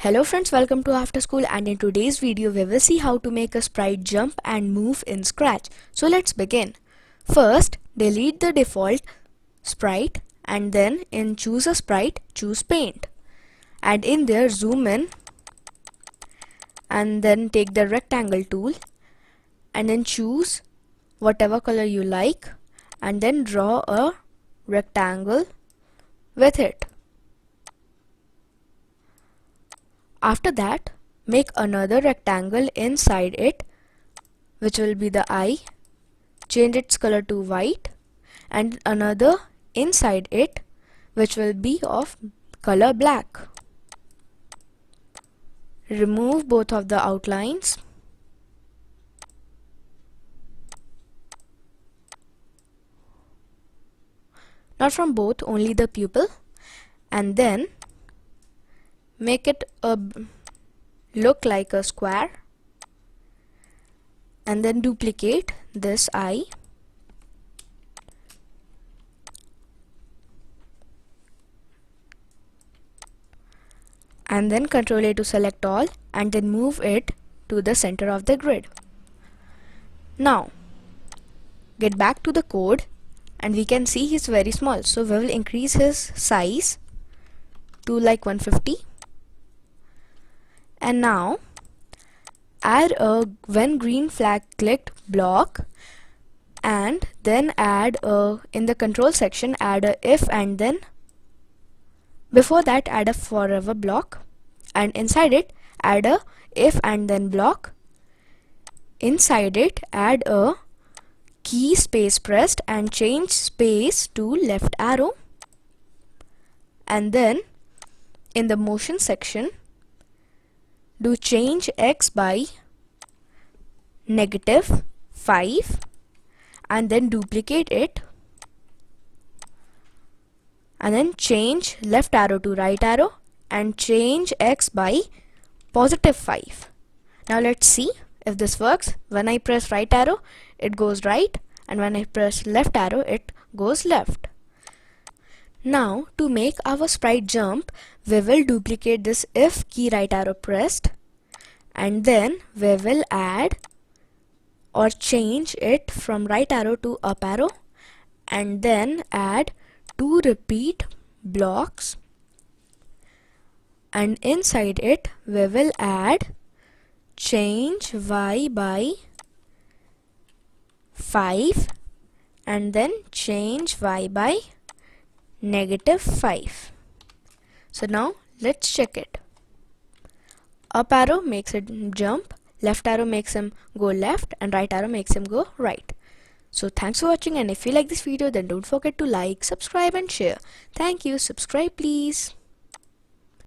Hello friends, welcome to After School, and in today's video we will see how to make a sprite jump and move in Scratch. So let's begin. First, delete the default sprite and then in choose a sprite, choose paint. And in there zoom in and then take the rectangle tool and then choose whatever color you like and then draw a rectangle with it. After that, make another rectangle inside it, which will be the eye. Change its color to white, and another inside it, which will be of color black. Remove both of the outlines. Not from both, only the pupil, and then make it look like a square, and then duplicate this eye and then Ctrl A to select all and then move it to the center of the grid. Now get back to the code and we can see he's very small, so we will increase his size to like 150. And now add a when green flag clicked block, and then add a in the control section add a if, and then before that add a forever block, and inside it add a if and then block. Inside it add a key space pressed and change space to left arrow, and then in the motion section do change x by -5 and then duplicate it, and then change left arrow to right arrow and change x by +5. Now let's see if this works. When I press right arrow it goes right, and when I press left arrow it goes left. Now to make our sprite jump, we will duplicate this if key right arrow pressed, and then we will add or change it from right arrow to up arrow, and then add 2 repeat blocks, and inside it we will add change y by 5 and then change y by -5. So now let's check it. Up arrow makes it jump, left arrow makes him go left, and right arrow makes him go right. So thanks for watching, and if you like this video then don't forget to like, subscribe and share. Thank you. Subscribe please.